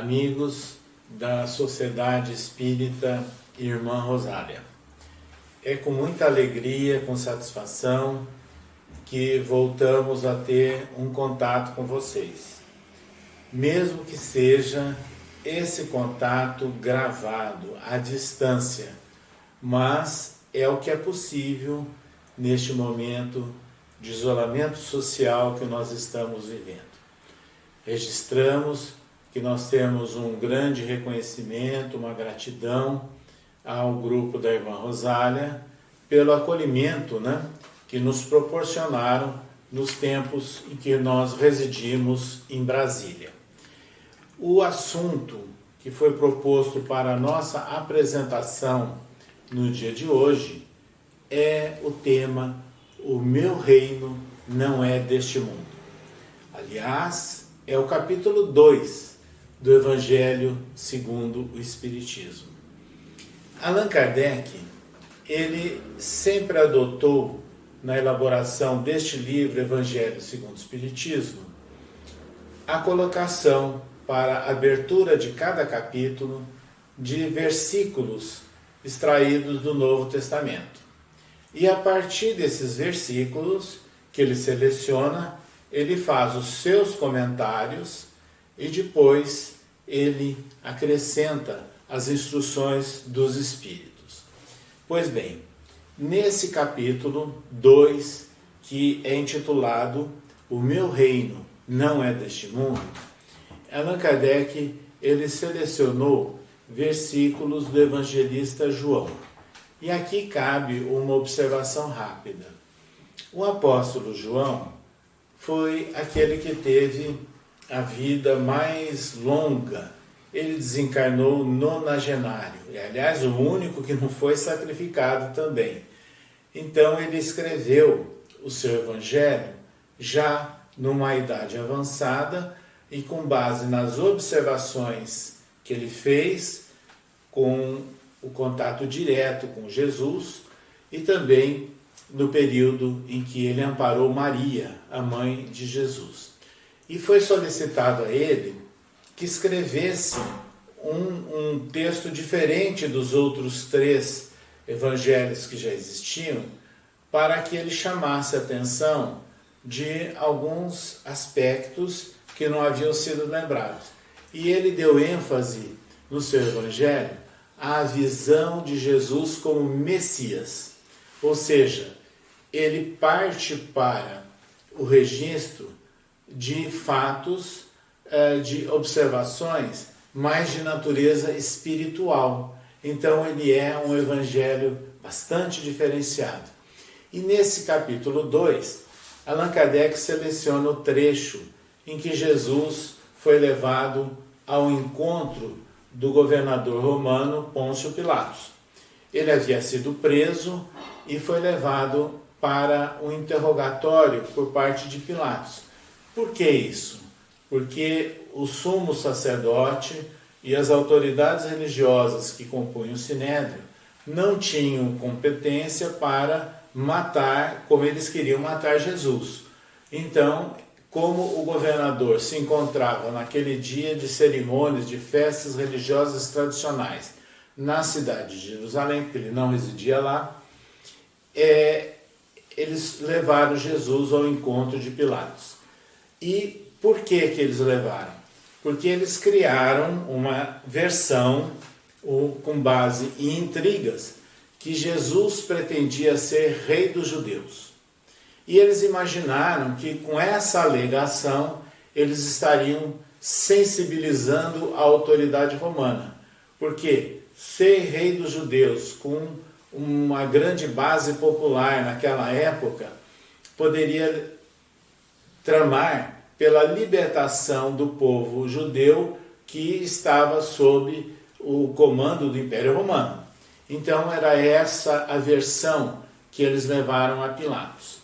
amigos da Sociedade Espírita Irmã Rosália. É com muita alegria, com satisfação, que voltamos a ter um contato com vocês. Mesmo que seja esse contato gravado à distância, mas é o que é possível neste momento de isolamento social que nós estamos vivendo. Registramos que nós temos um grande reconhecimento, uma gratidão ao grupo da Irmã Rosália pelo acolhimento, que nos proporcionaram nos tempos em que nós residimos em Brasília. O assunto que foi proposto para a nossa apresentação no dia de hoje é o tema "O meu reino não é deste mundo". Aliás, é o capítulo 2 do Evangelho segundo o Espiritismo. Allan Kardec, ele sempre adotou, na elaboração deste livro, Evangelho segundo o Espiritismo, a colocação para a abertura de cada capítulo de versículos extraídos do Novo Testamento. E a partir desses versículos que ele seleciona, ele faz os seus comentários e depois ele acrescenta as instruções dos Espíritos. Pois bem, nesse capítulo 2, que é intitulado "O meu reino não é deste mundo", Allan Kardec ele selecionou versículos do evangelista João. E aqui cabe uma observação rápida. O apóstolo João foi aquele que teve a vida mais longa. Ele desencarnou nonagenário. E, aliás, o único que não foi sacrificado também. Então, ele escreveu o seu evangelho já numa idade avançada e com base nas observações que ele fez com o contato direto com Jesus e também no período em que ele amparou Maria, a mãe de Jesus. E foi solicitado a ele que escrevesse um texto diferente dos outros 3 evangelhos que já existiam, para que ele chamasse a atenção de alguns aspectos que não haviam sido lembrados. E ele deu ênfase no seu evangelho à visão de Jesus como Messias. Ou seja, ele parte para o registro de fatos, de observações mais de natureza espiritual. Então ele é um evangelho bastante diferenciado. E nesse capítulo 2, Allan Kardec seleciona o trecho em que Jesus foi levado ao encontro do governador romano Pôncio Pilatos. Ele havia sido preso e foi levado para um interrogatório por parte de Pilatos. Por que isso? Porque o sumo sacerdote e as autoridades religiosas que compunham o Sinédrio não tinham competência para matar como eles queriam matar Jesus. Então, como o governador se encontrava naquele dia de cerimônias, de festas religiosas tradicionais na cidade de Jerusalém, porque ele não residia lá, eles levaram Jesus ao encontro de Pilatos. E por que eles levaram? Porque eles criaram uma versão com base em intrigas que Jesus pretendia ser rei dos judeus. E eles imaginaram que com essa alegação eles estariam sensibilizando a autoridade romana. Porque ser rei dos judeus com uma grande base popular naquela época poderia tramar pela libertação do povo judeu que estava sob o comando do Império Romano. Então era essa a versão que eles levaram a Pilatos.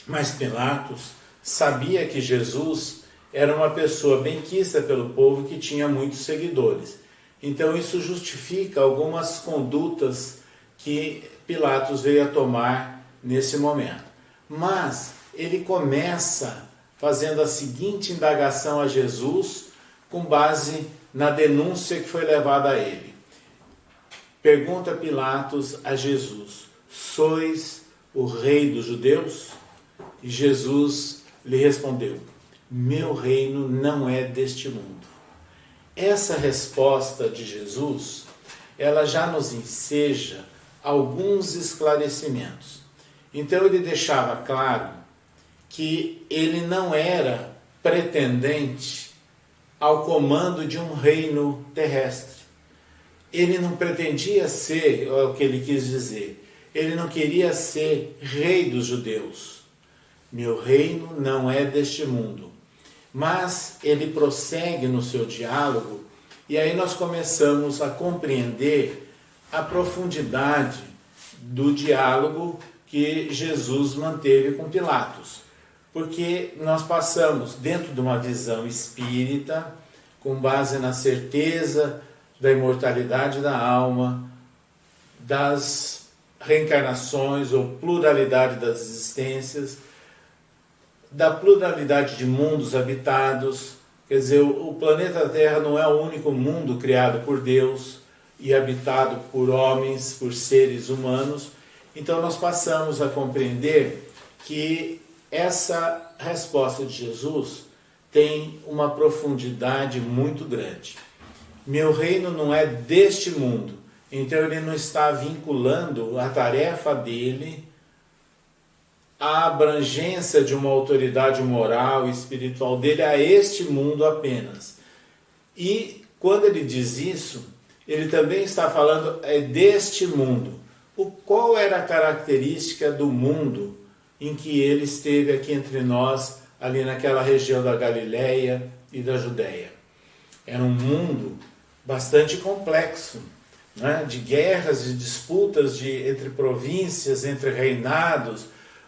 Mas Pilatos sabia que Jesus era uma pessoa benquista pelo povo que tinha muitos seguidores. Então isso justifica algumas condutas que Pilatos veio a tomar nesse momento. Mas ele começa fazendo a seguinte indagação a Jesus com base na denúncia que foi levada a ele. Pergunta Pilatos a Jesus: sois o rei dos judeus? E Jesus lhe respondeu: meu reino não é deste mundo. Essa resposta de Jesus, ela já nos enseja alguns esclarecimentos. Então ele deixava claro que ele não era pretendente ao comando de um reino terrestre. Ele não pretendia ser, é o que ele quis dizer, ele não queria ser rei dos judeus. Meu reino não é deste mundo. Mas ele prossegue no seu diálogo, e aí nós começamos a compreender a profundidade do diálogo que Jesus manteve com Pilatos. Porque nós passamos dentro de uma visão espírita, com base na certeza da imortalidade da alma, das reencarnações ou pluralidade das existências, da pluralidade de mundos habitados. Quer dizer, o planeta Terra não é o único mundo criado por Deus e habitado por homens, por seres humanos. Então nós passamos a compreender que essa resposta de Jesus tem uma profundidade muito grande. Meu reino não é deste mundo. Então ele não está vinculando a tarefa dele à abrangência de uma autoridade moral e espiritual dele a este mundo apenas. E quando ele diz isso, ele também está falando deste mundo. Qual era a característica do mundo em que ele esteve aqui entre nós, ali naquela região da Galileia e da Judéia? Era um mundo bastante complexo, né? De guerras, de disputas entre províncias, entre reinados,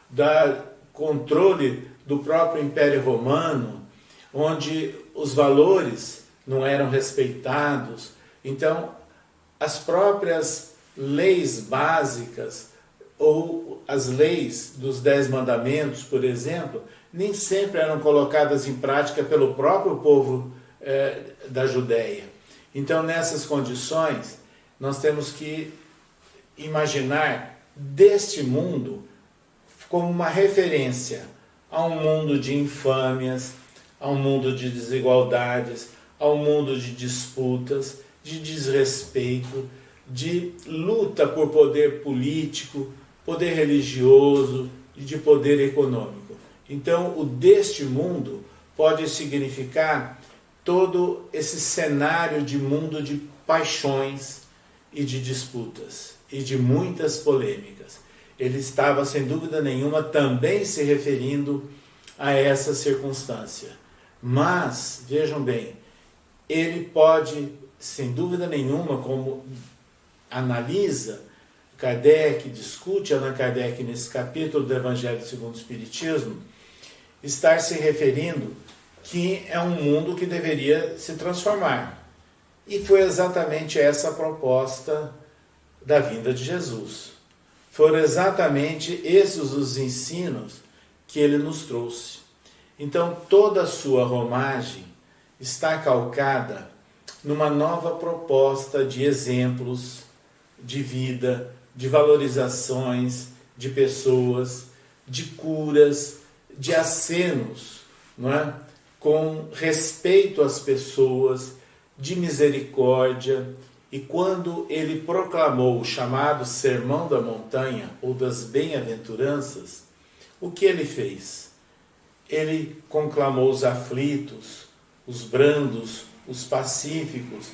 da controle do próprio Império Romano, onde os valores não eram respeitados. Então, as próprias leis básicas, ou as leis dos 10 mandamentos, por exemplo, nem sempre eram colocadas em prática pelo próprio povo da Judéia. Então, nessas condições, nós temos que imaginar deste mundo como uma referência a um mundo de infâmias, a um mundo de desigualdades, a um mundo de disputas, de desrespeito, de luta por poder político, poder religioso e de poder econômico. Então, o deste mundo pode significar todo esse cenário de mundo de paixões e de disputas e de muitas polêmicas. Ele estava, sem dúvida nenhuma, também se referindo a essa circunstância. Mas, vejam bem, ele pode, sem dúvida nenhuma, como analisa Kardec, discute Allan Kardec nesse capítulo do Evangelho segundo o Espiritismo, estar se referindo que é um mundo que deveria se transformar. E foi exatamente essa a proposta da vinda de Jesus. Foram exatamente esses os ensinos que ele nos trouxe. Então, toda a sua romagem está calcada numa nova proposta de exemplos de vida, de valorizações de pessoas, de curas, de acenos, não é? Com respeito às pessoas, de misericórdia. E quando ele proclamou o chamado Sermão da Montanha, ou das Bem-aventuranças, o que ele fez? Ele conclamou os aflitos, os brandos, os pacíficos,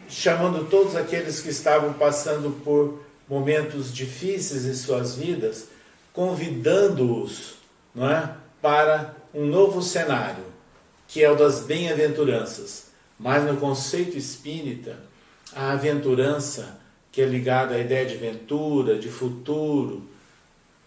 chamando todos aqueles que estavam passando por momentos difíceis em suas vidas, convidando-os, não é, para um novo cenário, que é o das bem-aventuranças. Mas no conceito espírita, a aventurança, que é ligada à ideia de ventura, de futuro,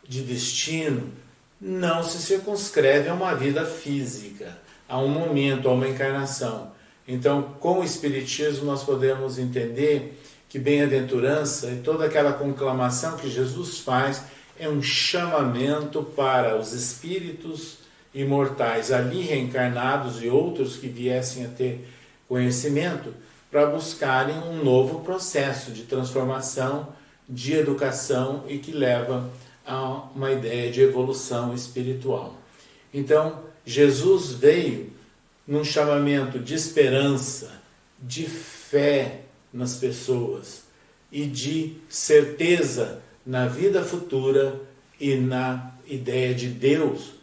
de destino, não se circunscreve a uma vida física, a um momento, a uma encarnação. Então, com o Espiritismo, nós podemos entender que bem-aventurança e toda aquela conclamação que Jesus faz é um chamamento para os espíritos imortais ali reencarnados e outros que viessem a ter conhecimento, para buscarem um novo processo de transformação, de educação e que leva a uma ideia de evolução espiritual. Então, Jesus veio num chamamento de esperança, de fé nas pessoas e de certeza na vida futura e na ideia de Deus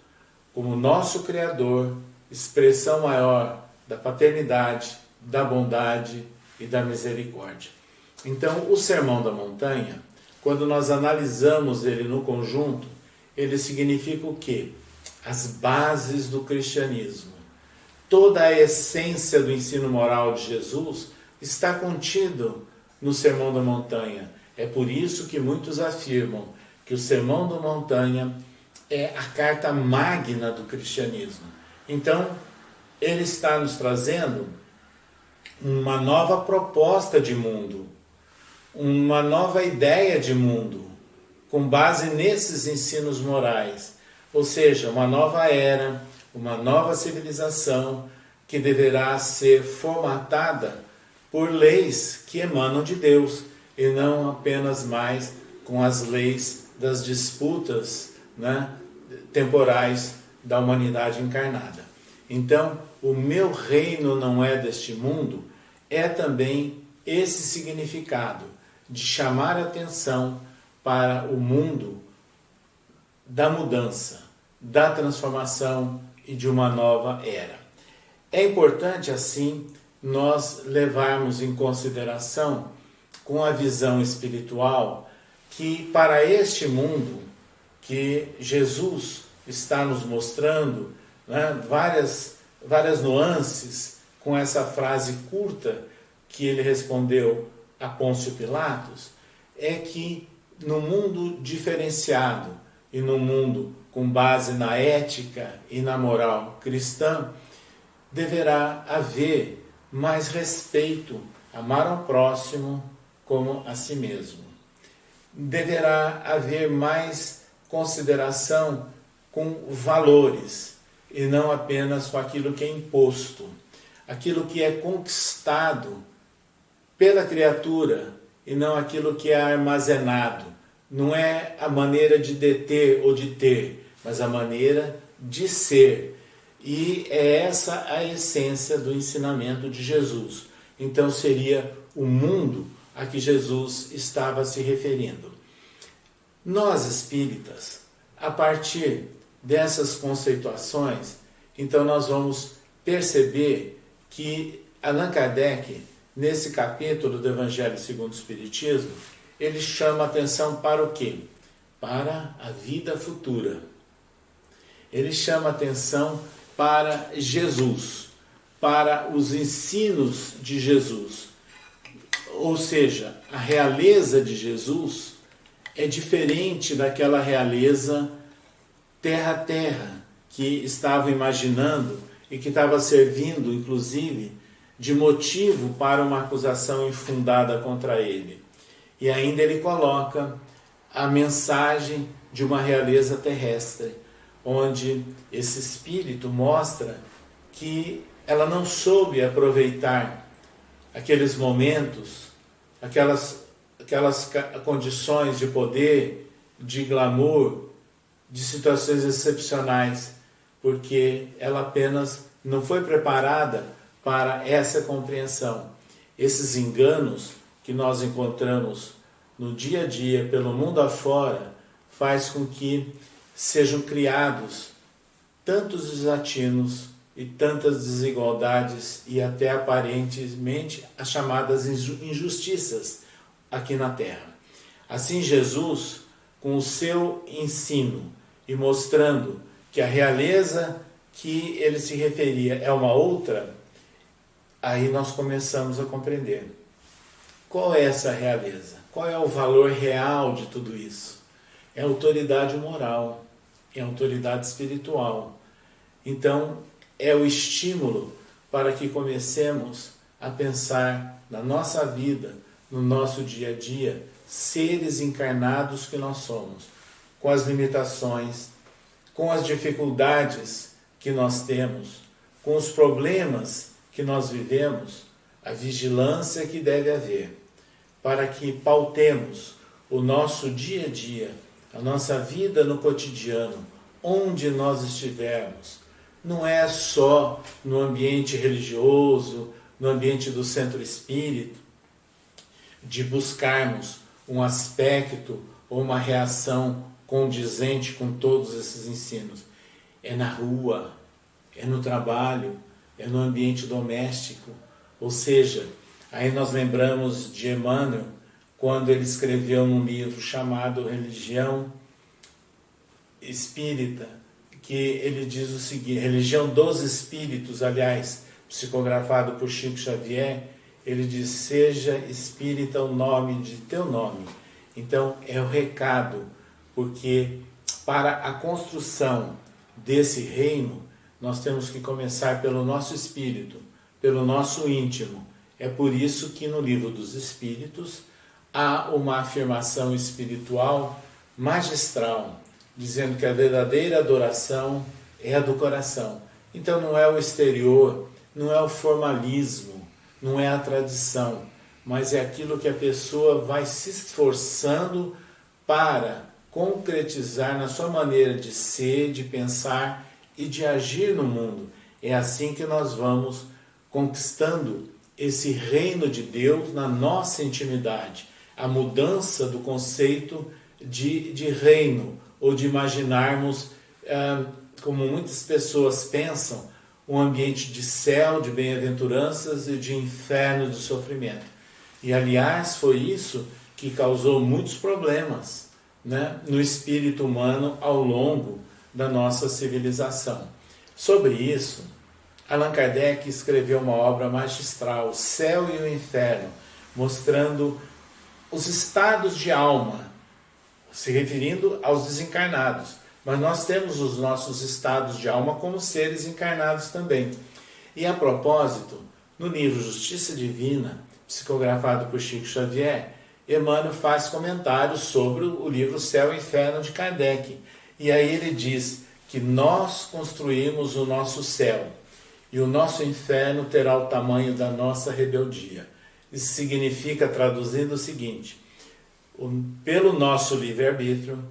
como nosso Criador, expressão maior da paternidade, da bondade e da misericórdia. Então, o Sermão da Montanha, quando nós analisamos ele no conjunto, ele significa o quê? As bases do cristianismo. Toda a essência do ensino moral de Jesus está contido no Sermão da Montanha. É por isso que muitos afirmam que o Sermão da Montanha é a carta magna do cristianismo. Então, ele está nos trazendo uma nova proposta de mundo, uma nova ideia de mundo, com base nesses ensinos morais. Ou seja, uma nova era, uma nova civilização que deverá ser formatada por leis que emanam de Deus e não apenas mais com as leis das disputas, temporais da humanidade encarnada. Então, o meu reino não é deste mundo é também esse significado de chamar a atenção para o mundo da mudança, da transformação e de uma nova era. É importante, assim, nós levarmos em consideração, com a visão espiritual, que para este mundo que Jesus está nos mostrando, várias nuances, com essa frase curta que ele respondeu a Pôncio Pilatos, é que no mundo diferenciado e no mundo com base na ética e na moral cristã, deverá haver mais respeito, amar ao próximo como a si mesmo. Deverá haver mais consideração com valores e não apenas com aquilo que é imposto, aquilo que é conquistado pela criatura e não aquilo que é armazenado. Não é a maneira de deter ou de ter, mas a maneira de ser. E é essa a essência do ensinamento de Jesus. Então seria o mundo a que Jesus estava se referindo. Nós espíritas, a partir dessas conceituações, então nós vamos perceber que Allan Kardec, nesse capítulo do Evangelho segundo o Espiritismo, ele chama atenção para o quê? Para a vida futura. Ele chama atenção para Jesus, para os ensinos de Jesus. Ou seja, a realeza de Jesus é diferente daquela realeza terra-terra que estava imaginando e que estava servindo, inclusive, de motivo para uma acusação infundada contra ele. E ainda ele coloca a mensagem de uma realeza terrestre, onde esse espírito mostra que ela não soube aproveitar aqueles momentos, aquelas condições de poder, de glamour, de situações excepcionais, porque ela apenas não foi preparada para essa compreensão. Esses enganos que nós encontramos no dia a dia, pelo mundo afora, faz com que sejam criados tantos desatinos e tantas desigualdades e até aparentemente as chamadas injustiças aqui na Terra. Assim, Jesus, com o seu ensino e mostrando que a realeza que ele se referia é uma outra, aí nós começamos a compreender qual é essa realeza, qual é o valor real de tudo isso. É autoridade moral, é autoridade espiritual. Então, é o estímulo para que comecemos a pensar na nossa vida, no nosso dia a dia, seres encarnados que nós somos, com as limitações, com as dificuldades que nós temos, com os problemas que nós vivemos, a vigilância que deve haver, para que pautemos o nosso dia a dia, a nossa vida no cotidiano, onde nós estivermos. Não é só no ambiente religioso, no ambiente do centro espírita, de buscarmos um aspecto ou uma reação condizente com todos esses ensinos. É na rua, é no trabalho, é no ambiente doméstico. Ou seja, aí nós lembramos de Emmanuel, quando ele escreveu um livro chamado Religião Espírita, que ele diz o seguinte, Religião dos Espíritos, aliás, psicografado por Chico Xavier, ele diz, seja espírita o nome de teu nome. Então, é o recado, porque para a construção desse reino, nós temos que começar pelo nosso espírito, pelo nosso íntimo. É por isso que no Livro dos Espíritos há uma afirmação espiritual magistral, dizendo que a verdadeira adoração é a do coração. Então não é o exterior, não é o formalismo, não é a tradição, mas é aquilo que a pessoa vai se esforçando para concretizar na sua maneira de ser, de pensar e de agir no mundo. É assim que nós vamos conquistando esse reino de Deus na nossa intimidade. A mudança do conceito de reino, ou de imaginarmos, como muitas pessoas pensam, um ambiente de céu, de bem-aventuranças e de inferno, de sofrimento. E, aliás, foi isso que causou muitos problemas, né, no espírito humano ao longo da nossa civilização. Sobre isso, Allan Kardec escreveu uma obra magistral, O Céu e o Inferno, mostrando os estados de alma, se referindo aos desencarnados. Mas nós temos os nossos estados de alma como seres encarnados também. E a propósito, no livro Justiça Divina, psicografado por Chico Xavier, Emmanuel faz comentários sobre o livro Céu e Inferno de Kardec. E aí ele diz que nós construímos o nosso céu e o nosso inferno terá o tamanho da nossa rebeldia. Isso significa, traduzindo, o seguinte: pelo nosso livre-arbítrio,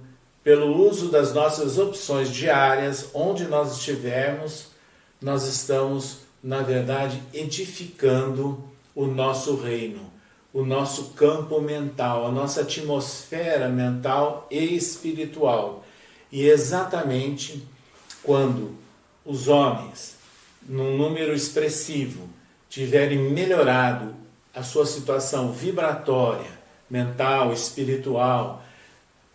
pelo uso das nossas opções diárias, onde nós estivermos, nós estamos, na verdade, edificando o nosso reino, o nosso campo mental, a nossa atmosfera mental e espiritual. E exatamente quando os homens, num número expressivo, tiverem melhorado a sua situação vibratória, mental, espiritual,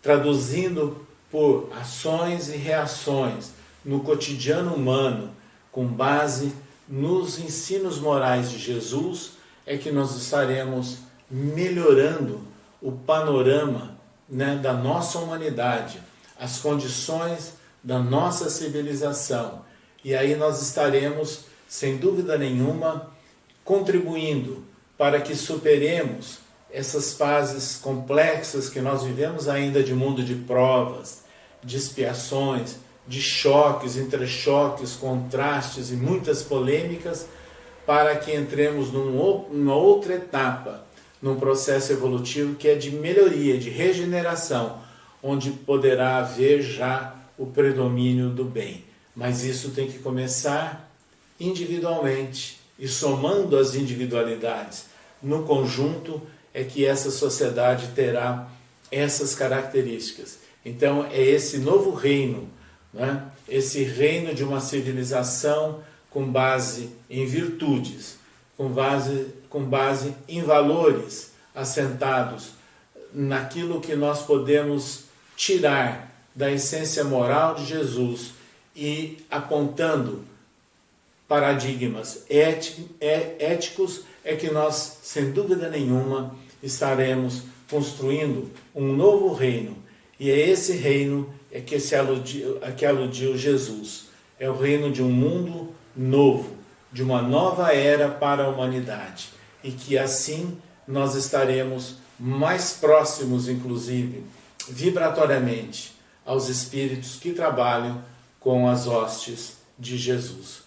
traduzindo por ações e reações no cotidiano humano, com base nos ensinos morais de Jesus, é que nós estaremos melhorando o panorama, né, da nossa humanidade, as condições da nossa civilização. E aí nós estaremos, sem dúvida nenhuma, contribuindo para que superemos essas fases complexas que nós vivemos ainda de mundo de provas, de expiações, de choques, entrechoques, contrastes e muitas polêmicas, para que entremos numa outra etapa, num processo evolutivo que é de melhoria, de regeneração, onde poderá haver já o predomínio do bem. Mas isso tem que começar individualmente e somando as individualidades. No conjunto é que essa sociedade terá essas características. Então é esse novo reino, né? Esse reino de uma civilização com base em virtudes, com base em valores assentados naquilo que nós podemos tirar da essência moral de Jesus e apontando paradigmas éticos, é que nós, sem dúvida nenhuma, estaremos construindo um novo reino. E é esse reino a que aludiu Jesus. É o reino de um mundo novo, de uma nova era para a humanidade. E que assim nós estaremos mais próximos, inclusive, vibratoriamente, aos espíritos que trabalham com as hostes de Jesus.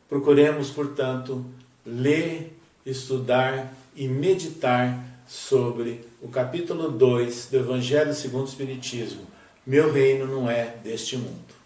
Procuremos, portanto, ler estudar e meditar sobre o capítulo 2 do Evangelho segundo o Espiritismo. Meu reino não é deste mundo.